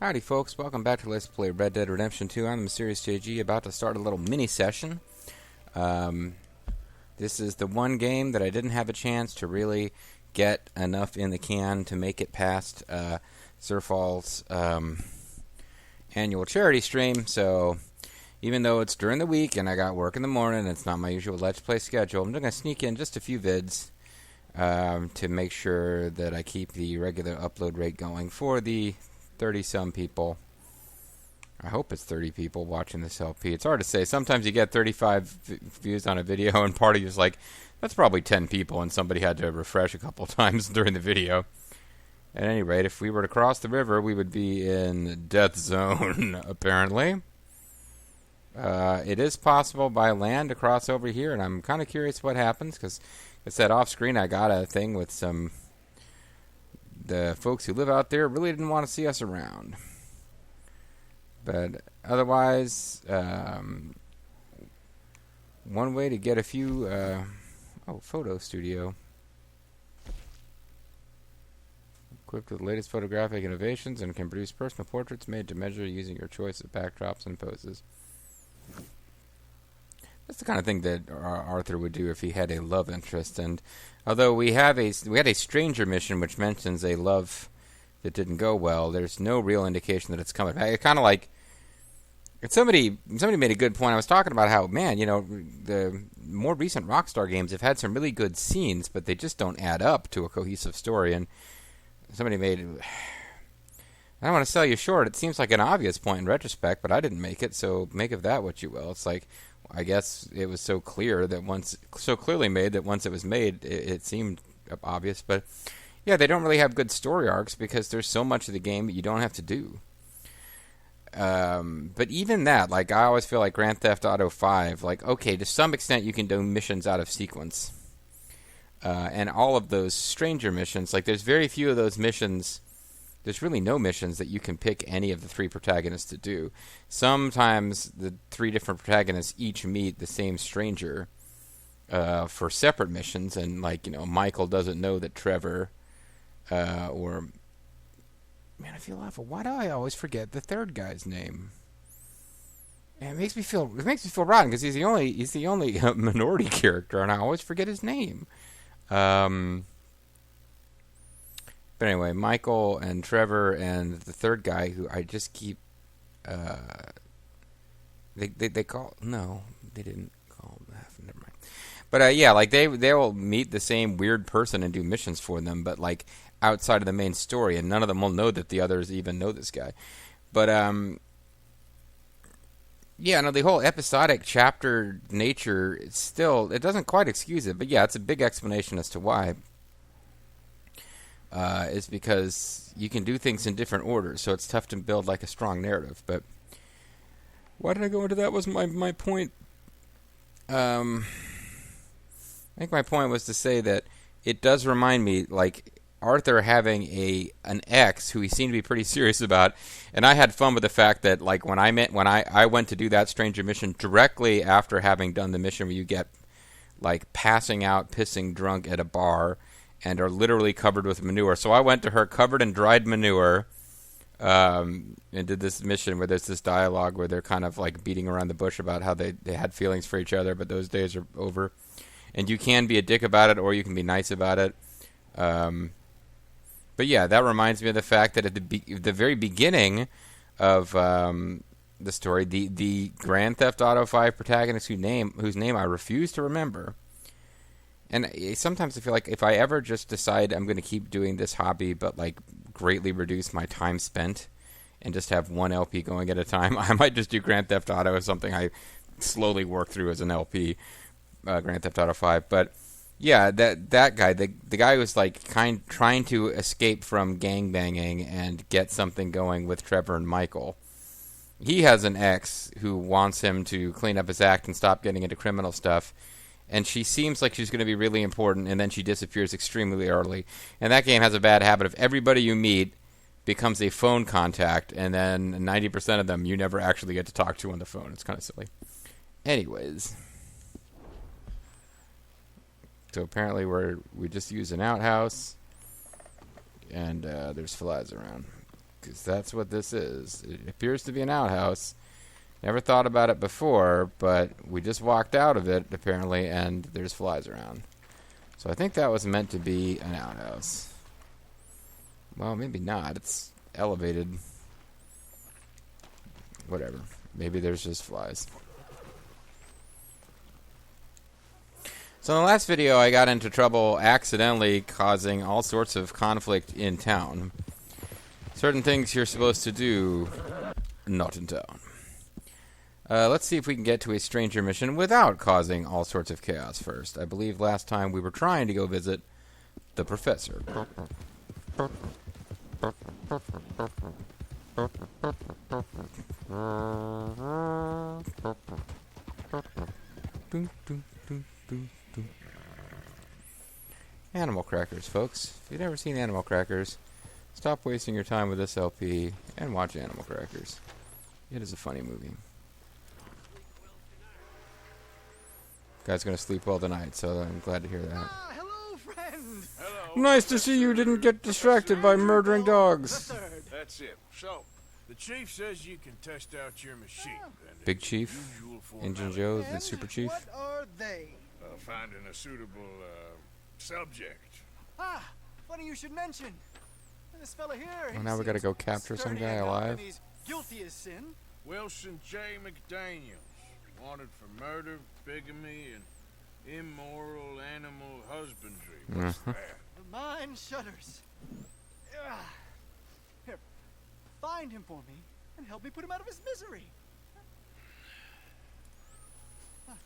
Howdy folks, welcome back to Let's Play Red Dead Redemption 2. I'm the Mysterious JG, about to start a little mini session. This is the one game that I didn't have a chance to really get enough in the can to make it past Surfall's annual charity stream, so even though it's during the week and I got work in the morning, it's not my usual Let's Play schedule, I'm going to sneak in just a few vids to make sure that I keep the regular upload rate going for the 30-some people. I hope it's 30 people watching this LP. It's hard to say. Sometimes you get 35 views on a video, and part of you is like, that's probably 10 people, and somebody had to refresh a couple times during the video. At any rate, if we were to cross the river, we would be in Death Zone, apparently. It is possible by land to cross over here, and I'm kind of curious what happens, because I said off-screen I got a thing with the folks who live out there really didn't want to see us around. But otherwise, one way to get a few... photo studio. Equipped with the latest photographic innovations and can produce personal portraits made to measure using your choice of backdrops and poses. That's the kind of thing that Arthur would do if he had a love interest. And although we had a stranger mission which mentions a love that didn't go well, there's no real indication that it's coming back. It's kind of like somebody made a good point. I was talking about how, man, you know, the more recent Rockstar games have had some really good scenes, but they just don't add up to a cohesive story. And somebody made, I don't want to sell you short. It seems like an obvious point in retrospect, but I didn't make it, so make of that what you will. It's like, I guess it was so clearly made that once it was made, it seemed obvious. But yeah, they don't really have good story arcs because there's so much of the game that you don't have to do. But even that, like, I always feel like Grand Theft Auto 5, like, okay, to some extent you can do missions out of sequence. And all of those stranger missions, like, there's very few of those missions. There's really no missions that you can pick any of the three protagonists to do. Sometimes the three different protagonists each meet the same stranger for separate missions, and, like, you know, Michael doesn't know that Trevor or... Man, I feel awful. Why do I always forget the third guy's name? And it makes me feel rotten because he's the only minority character, and I always forget his name. But anyway, Michael and Trevor and the third guy, who I just keep... They call... No, they didn't call him that. Never mind. But yeah, like, they will meet the same weird person and do missions for them, but, like, outside of the main story, and none of them will know that the others even know this guy. But, yeah, no, the whole episodic chapter nature, it doesn't quite excuse it, but yeah, it's a big explanation as to why. Is because you can do things in different orders, so it's tough to build, like, a strong narrative. But why did I go into that? Was my point? I think my point was to say that it does remind me, like, Arthur having an ex who he seemed to be pretty serious about, and I had fun with the fact that, like, when I went to do that stranger mission directly after having done the mission where you get, like, passing out, pissing drunk at a bar, and are literally covered with manure. So I went to her covered in dried manure, and did this mission where there's this dialogue where they're kind of, like, beating around the bush about how they had feelings for each other, but those days are over. And you can be a dick about it, or you can be nice about it. But yeah, that reminds me of the fact that at the very beginning of the story, the Grand Theft Auto 5 protagonist whose name I refuse to remember. And sometimes I feel like if I ever just decide I'm going to keep doing this hobby, but, like, greatly reduce my time spent and just have one LP going at a time, I might just do Grand Theft Auto as something I slowly work through as an LP, Grand Theft Auto 5. But yeah, that guy, the guy who's, like, trying to escape from gangbanging and get something going with Trevor and Michael. He has an ex who wants him to clean up his act and stop getting into criminal stuff. And she seems like she's going to be really important, and then she disappears extremely early. And that game has a bad habit of everybody you meet becomes a phone contact, and then 90% of them you never actually get to talk to on the phone. It's kind of silly. Anyways. So apparently we just use an outhouse, and there's flies around. because that's what this is. It appears to be an outhouse. Never thought about it before, but we just walked out of it, apparently, and there's flies around. So I think that was meant to be an outhouse. Well, maybe not. It's elevated. Whatever. Maybe there's just flies. So in the last video, I got into trouble accidentally causing all sorts of conflict in town. Certain things you're supposed to do, not in town. Let's see if we can get to a stranger mission without causing all sorts of chaos first. I believe last time we were trying to go visit the professor. Animal Crackers, folks. If you've never seen Animal Crackers, stop wasting your time with this LP and watch Animal Crackers. It is a funny movie. Guy's gonna sleep well tonight, so I'm glad to hear that. Ah, hello, friend. Hello. Nice to see you didn't get distracted by murdering dogs. That's it. So, the chief says you can test out your machine. And Big it's Chief, usual Engine formality. Joe, the And Super Chief. What are they? Finding a suitable subject. Ah, funny you should mention. This fella here. Well, he now we gotta seems go capture some sturdy guy enough, alive. and he's guilty as sin. Wilson J. McDaniels, wanted for murder, bigamy, and immoral animal husbandry. What's that? The mind shudders. Ah. Here, find him for me and help me put him out of his misery.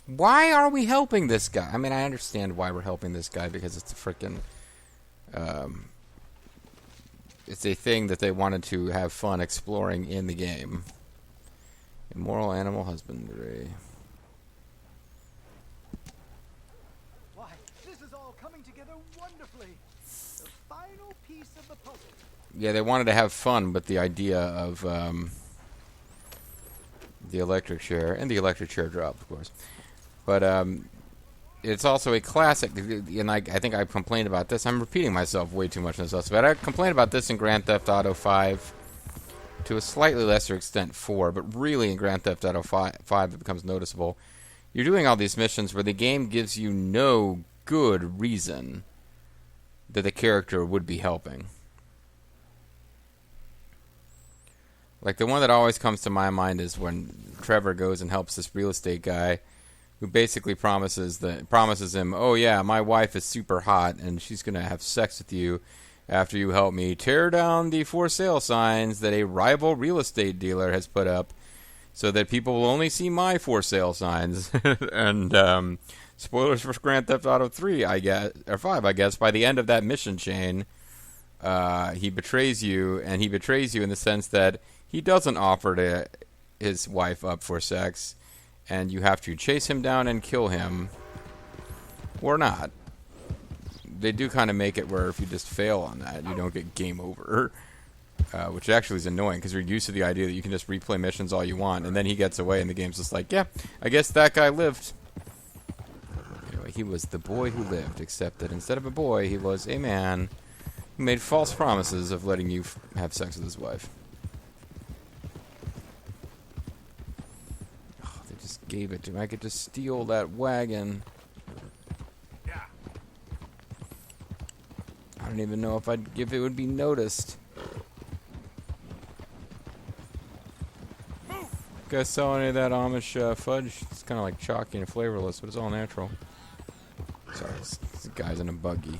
Why are we helping this guy? I mean, I understand why we're helping this guy because it's a freaking, it's a thing that they wanted to have fun exploring in the game. Immoral animal husbandry. Why, this is all coming together wonderfully. The final piece of the puzzle. Yeah, they wanted to have fun with the idea of the electric chair and the electric chair drop, of course. But it's also a classic, and I think I've complained about this. I'm repeating myself way too much in this episode, but I complained about this in Grand Theft Auto 5 to a slightly lesser extent 4, but really in Grand Theft Auto 5 it becomes noticeable. You're doing all these missions where the game gives you no good reason that the character would be helping. Like, the one that always comes to my mind is when Trevor goes and helps this real estate guy who basically promises him, oh yeah, my wife is super hot and she's going to have sex with you after you help me tear down the for sale signs that a rival real estate dealer has put up so that people will only see my for sale signs. And spoilers for Grand Theft Auto 3, I guess, or 5, I guess, by the end of that mission chain, he betrays you, and he betrays you in the sense that he doesn't offer his wife up for sex, and you have to chase him down and kill him, or not. They do kind of make it where if you just fail on that, you don't get game over, which actually is annoying, because you're used to the idea that you can just replay missions all you want, and then he gets away, and the game's just like, yeah, I guess that guy lived. Anyway, he was the boy who lived, except that instead of a boy, he was a man who made false promises of letting you have sex with his wife. Gave it to him. I could just steal that wagon. Yeah. I don't even know if it would be noticed. Move. You guys sell any of that Amish fudge? It's kind of like chalky and flavorless, but it's all natural. Sorry, this guy's in a buggy.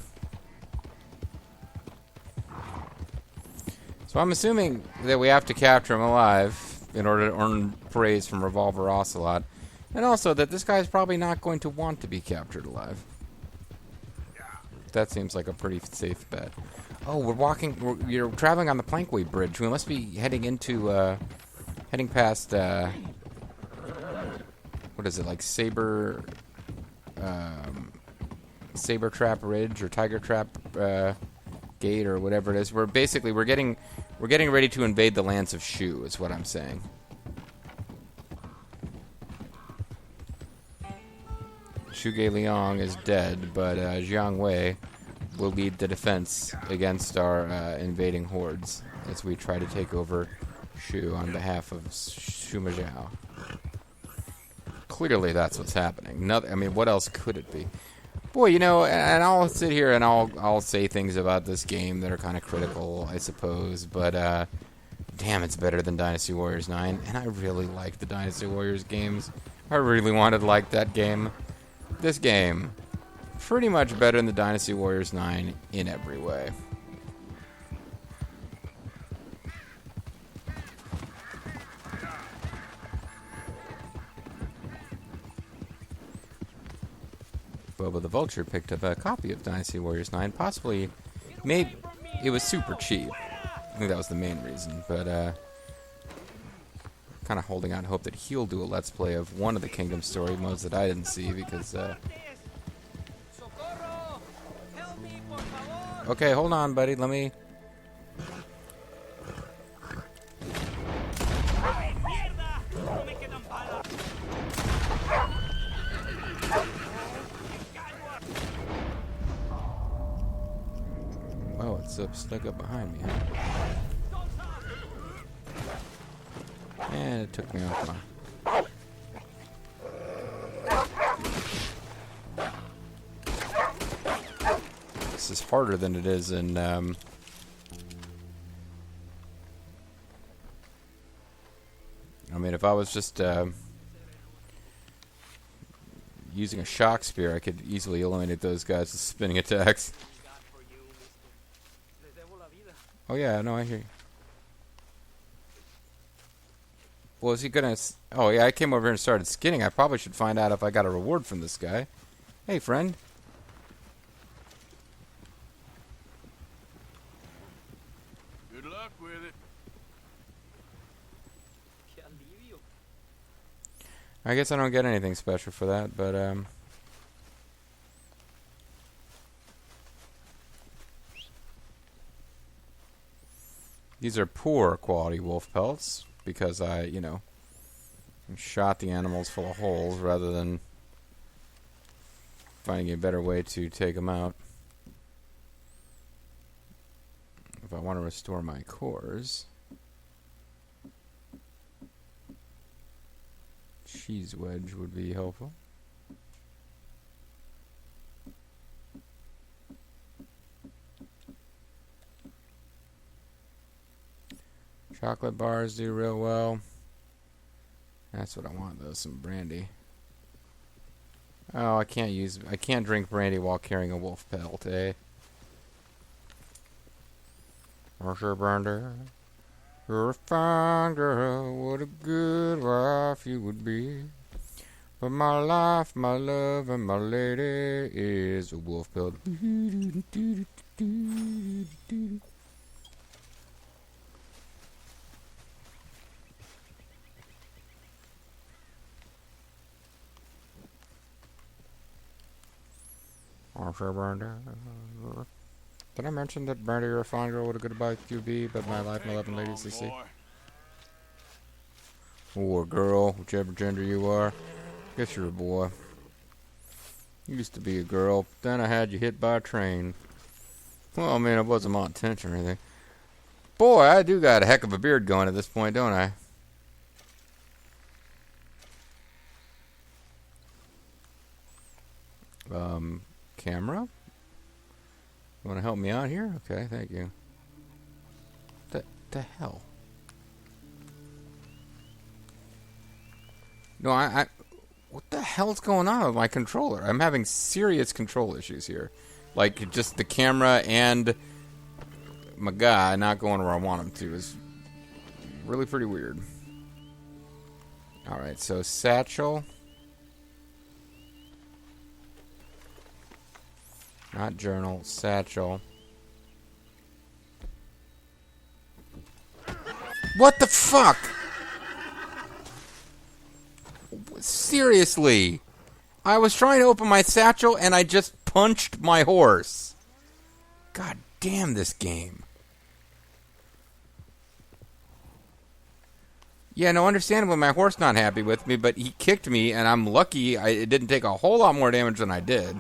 So I'm assuming that we have to capture him alive in order to earn praise from Revolver Ocelot. And also that this guy's probably not going to want to be captured alive. That seems like a pretty safe bet. Oh, you're traveling on the Plankway Bridge. We must be heading past, what is it, like Saber Trap Ridge or Tiger Trap Gate or whatever it is. We're getting ready to invade the lands of Shu, is what I'm saying. Shuge Liang is dead, but Jiang Wei will lead the defense against our invading hordes. as we try to take over Shu on behalf of Shuma Zhao. Clearly that's what's happening. I mean, what else could it be? Boy, you know, and I'll sit here and I'll say things about this game that are kind of critical, I suppose, but damn, it's better than Dynasty Warriors 9, and I really like the Dynasty Warriors games. I really wanted to like that game. This game, pretty much better than the Dynasty Warriors 9 in every way. Boba the Vulture picked up a copy of Dynasty Warriors 9, possibly, maybe, it was super cheap. I think that was the main reason, but kind of holding out hope that he'll do a Let's Play of one of the Kingdom Story modes that I didn't see, because, okay, hold on, buddy, let me... Oh, it's stuck up behind me, huh? And it took me off my... This is harder than it is in, I mean, if I was just, using a shock spear, I could easily eliminate those guys with spinning attacks. Oh yeah, no, I hear you. Well, is he gonna... Oh yeah, I came over here and started skinning. I probably should find out if I got a reward from this guy. Hey, friend. Good luck with it. I guess I don't get anything special for that, but, these are poor quality wolf pelts, because I, you know, shot the animals full of holes rather than finding a better way to take them out. If I want to restore my cores, cheese wedge would be helpful. Chocolate bars do real well. That's what I want, though, some brandy. Oh, I can't drink brandy while carrying a wolf pelt, eh? Marcia Brander, you're a fine girl, what a good wife you would be. But my life, my love, and my lady is a wolf pelt. Did I mention that Brandy, you're a fine girl, what a good bike you be, but my life, my love, and lady CC? Or girl, whichever gender you are. Guess you're a boy. You used to be a girl, then I had you hit by a train. Well, I mean, it wasn't my intention or anything. Boy, I do got a heck of a beard going at this point, don't I? Camera? You want to help me out here? Okay, thank you. The hell? No, what the hell's going on with my controller? I'm having serious control issues here. Like, just the camera and my guy not going where I want him to is really pretty weird. Alright, so satchel. Not journal, satchel. What the fuck? Seriously. I was trying to open my satchel and I just punched my horse. God damn this game. Yeah, no, understandably my horse not happy with me, but he kicked me and I'm lucky it didn't take a whole lot more damage than I did.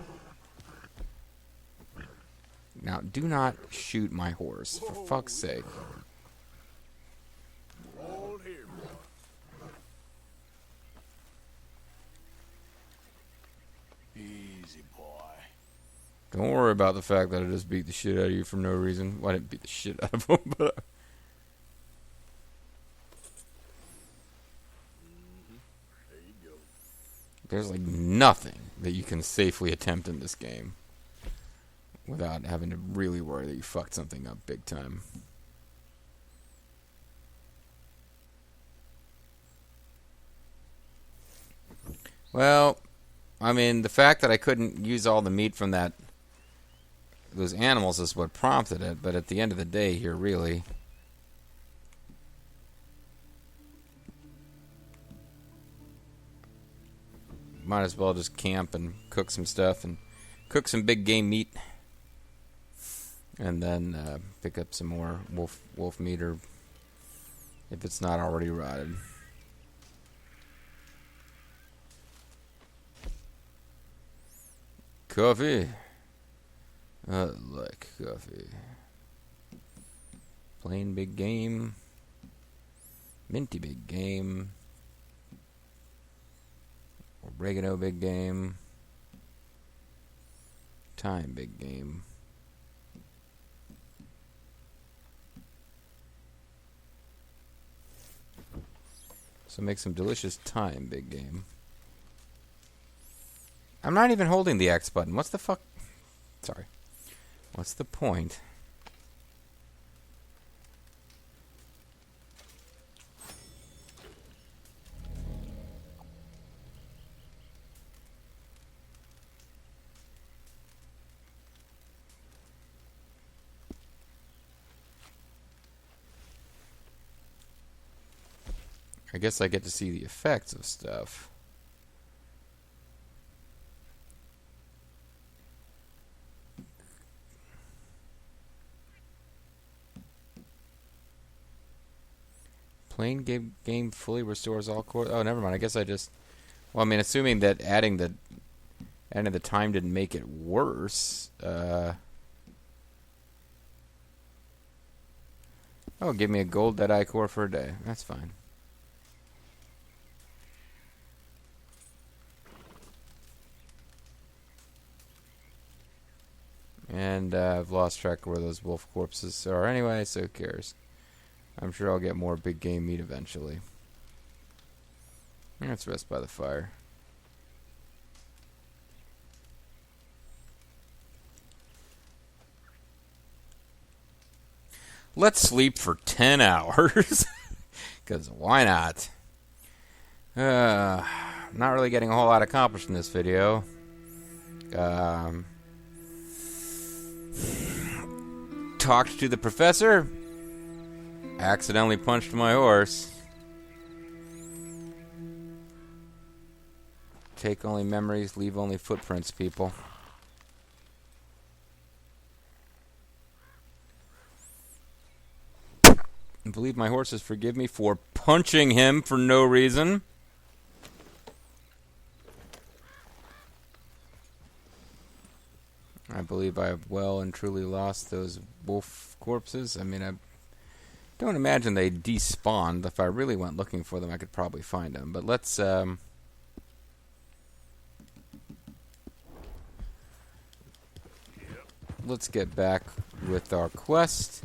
Now, do not shoot my horse, for fuck's sake. Don't worry about the fact that I just beat the shit out of you for no reason. Well, I didn't beat the shit out of him, but... There you go. There's like nothing that you can safely attempt in this game without having to really worry that you fucked something up big time. Well, I mean, the fact that I couldn't use all the meat from those animals is what prompted it, but at the end of the day here, really... Might as well just camp and cook some stuff and cook some big game meat, and then pick up some more wolf meat, or if it's not already rotted. Coffee. I like coffee. Plain big game. Minty big game. Oregano big game. Thyme big game. So make some delicious thyme big game. I'm not even holding the X button. What's the fuck? Sorry. What's the point? I guess I get to see the effects of stuff. Plain game fully restores all core. Oh, never mind. I guess I just... Well, I mean, assuming that adding the time didn't make it worse. Oh, give me a gold Deadeye core for a day. That's fine. And I've lost track of where those wolf corpses are anyway, so who cares? I'm sure I'll get more big game meat eventually. Let's rest by the fire. Let's sleep for 10 hours. Because why not? Not really getting a whole lot accomplished in this video. Talked to the professor. Accidentally punched my horse. Take only memories, leave only footprints, people. I believe my horses forgive me for punching him for no reason. I believe I have well and truly lost those wolf corpses. I mean, I don't imagine they despawned. If I really went looking for them, I could probably find them. But let's get back with our quest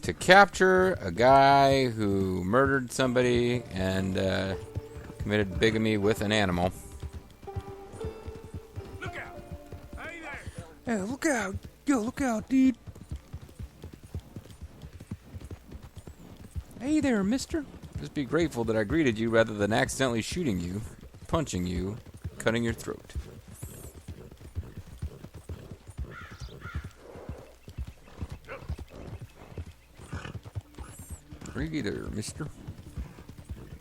to capture a guy who murdered somebody and committed bigamy with an animal. Look out! Hey there! Hey, look out! Yo, look out, dude! Hey there, mister. Just be grateful that I greeted you rather than accidentally shooting you, punching you, cutting your throat. Righty there, mister.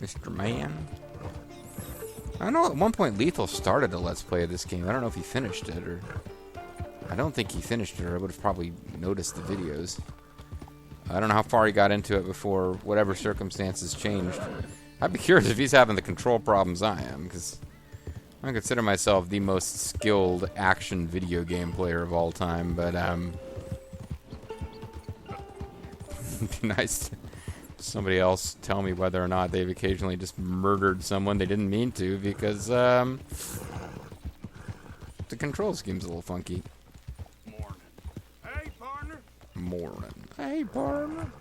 Mr. Man. I know at one point Lethal started a Let's Play of this game. I don't know if he finished it, or... I don't think he finished it, or I would have probably noticed the videos. I don't know how far he got into it before whatever circumstances changed. I'd be curious if he's having the control problems I am, because I consider myself the most skilled action video game player of all time, but it'd be nice to somebody else tell me whether or not they've occasionally just murdered someone they didn't mean to, because the control scheme's a little funky. morning. Hey, partner.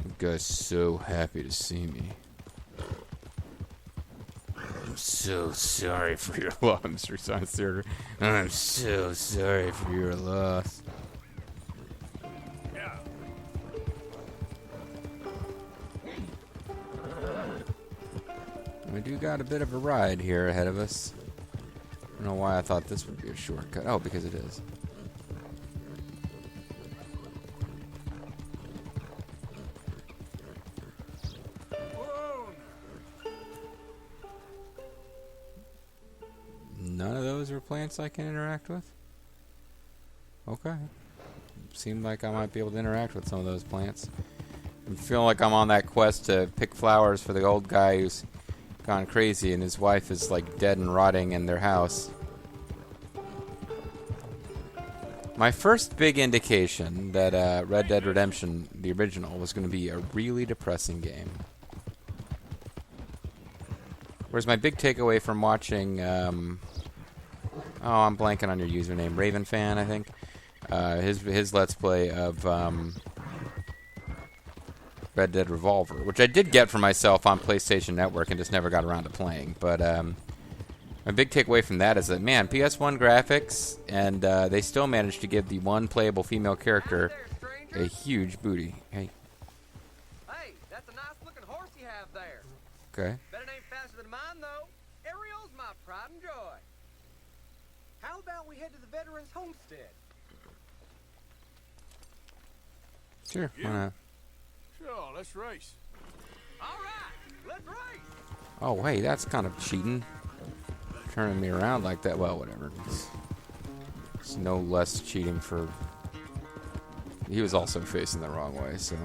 You guys so happy to see me. I'm so sorry for your loss, Mr. Science Theater. I'm so sorry for your loss. We do got a bit of a ride here ahead of us. I don't know why I thought this would be a shortcut. Oh, because it is. None of those are plants I can interact with? Okay. Seemed like I might be able to interact with some of those plants. I'm feeling like I'm on that quest to pick flowers for the old guy who's gone crazy and his wife is like dead and rotting in their house. My first big indication that Red Dead Redemption, the original, was going to be a really depressing game. Whereas my big takeaway from watching, I'm blanking on your username, Raven Fan, I think. His Let's Play of Red Dead Revolver, which I did get for myself on PlayStation Network and just never got around to playing. But my big takeaway from that is that, man, PS1 graphics, and they still managed to give the one playable female character a huge booty. Hey. Hey, that's a nice looking horse you have there. Okay. Bet it ain't faster than mine, though. Ariel's my pride and joy. How about we head to the Veterans Homestead? Sure, why not? Sure, let's race. All right, let's race. Oh, hey, that's kind of cheating. Turning me around like that. Well, whatever. It's no less cheating for... He was also facing the wrong way, so...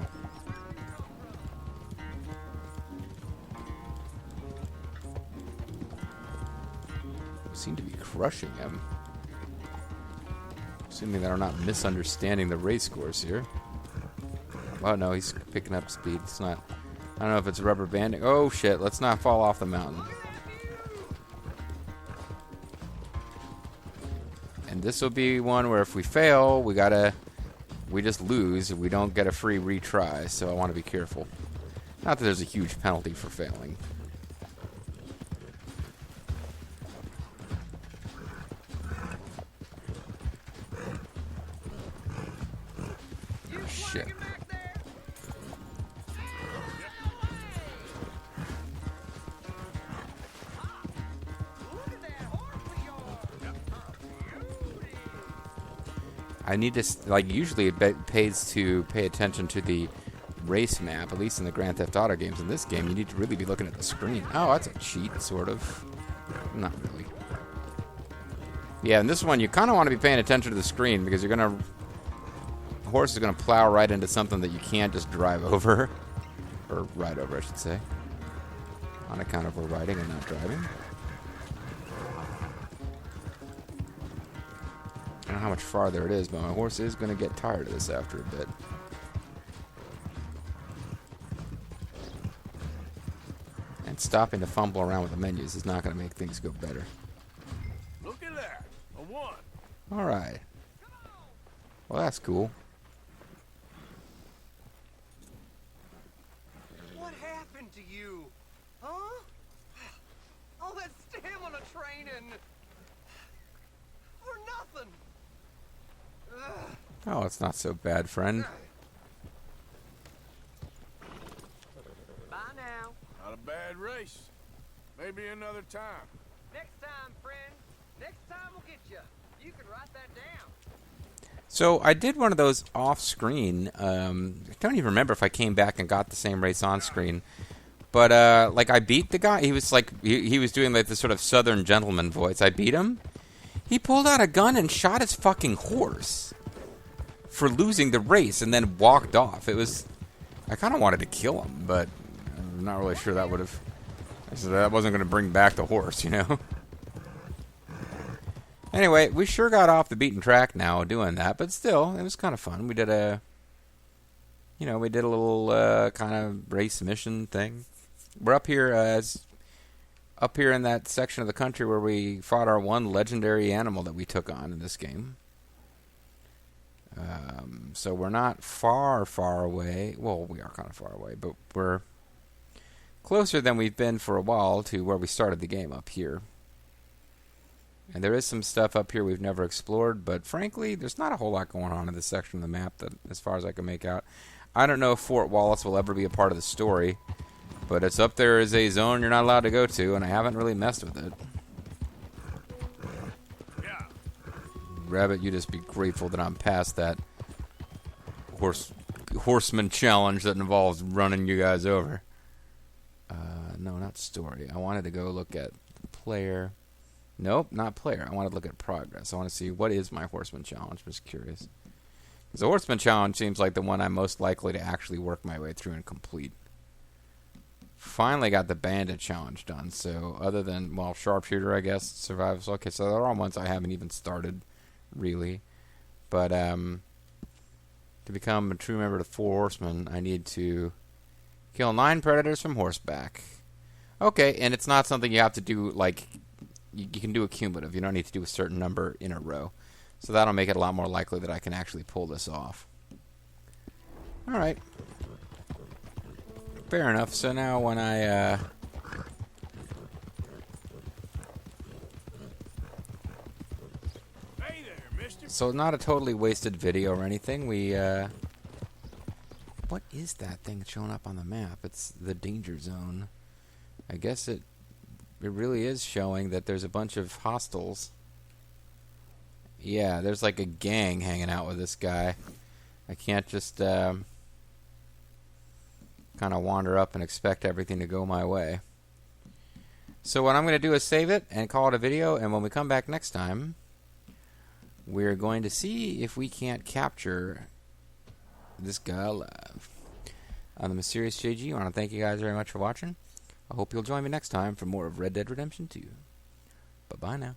Seem to be crushing him. Assuming that I'm not misunderstanding the race course here. Oh no, he's picking up speed. It's not... I don't know if it's rubber banding. Oh shit, let's not fall off the mountain. And this will be one where if we fail, we just lose. We don't get a free retry, so I want to be careful. Not that there's a huge penalty for failing. Shit. I need to, like, usually it pays to pay attention to the race map, at least in the Grand Theft Auto games. In this game, you need to really be looking at the screen. Oh, that's a cheat, sort of. Not really. Yeah, in this one, you kind of want to be paying attention to the screen because you're going to... The horse is going to plow right into something that you can't just drive over. Or ride over, I should say. On account of we're riding and not driving. I don't know how much farther it is, but my horse is going to get tired of this after a bit. And stopping to fumble around with the menus is not going to make things go better. Look at that. A 1. Alright. Well, that's cool. What happened to you? Huh? All that stamina training. For nothing. Ugh. Oh, it's not so bad, friend. Bye now. Not a bad race. Maybe another time. Next time, friend. Next time we'll get you. You can write that down. So I did one of those off-screen. I don't even remember if I came back and got the same race on-screen. But, like, I beat the guy. He was, like, he was doing, like, this sort of southern gentleman voice. I beat him. He pulled out a gun and shot his fucking horse for losing the race and then walked off. It was... I kind of wanted to kill him, but I'm not really sure that would have... That wasn't going to bring back the horse, you know? Anyway, we sure got off the beaten track now doing that, but still, it was kind of fun. We did a... You know, we did a little kind of race mission thing. We're up here up here in that section of the country where we fought our one legendary animal that we took on in this game. So we're not far away. Well, we are kind of far away, but we're closer than we've been for a while to where we started the game up here. And there is some stuff up here we've never explored, but frankly, there's not a whole lot going on in this section of the map, that, as far as I can make out. I don't know if Fort Wallace will ever be a part of the story, but it's up there as a zone you're not allowed to go to, and I haven't really messed with it. Yeah. Rabbit, you just be grateful that I'm past that horseman challenge that involves running you guys over. No, not story. I wanted to go look at player. Nope, not player. I want to look at progress. I want to see what is my horseman challenge. I'm just curious. Because the horseman challenge seems like the one I'm most likely to actually work my way through and complete. Finally got the bandit challenge done. So other than, well, sharpshooter, I guess, survival. Okay, so there are ones I haven't even started, really. But to become a true member of the Four Horsemen, I need to kill 9 predators from horseback. Okay, and it's not something you have to do, like, you can do a cumulative. You don't need to do a certain number in a row. So that'll make it a lot more likely that I can actually pull this off. Alright. Fair enough. So now when I, Hey there, mister. So not a totally wasted video or anything. We, what is that thing showing up on the map? It's the danger zone. I guess it really is showing that there's a bunch of hostiles. Yeah, there's like a gang hanging out with this guy. I can't just kind of wander up and expect everything to go my way. So what I'm going to do is save it and call it a video, and when we come back next time, we're going to see if we can't capture this guy alive. I'm the Mysterious JG. I want to thank you guys very much for watching. I hope you'll join me next time for more of Red Dead Redemption 2. Bye-bye now.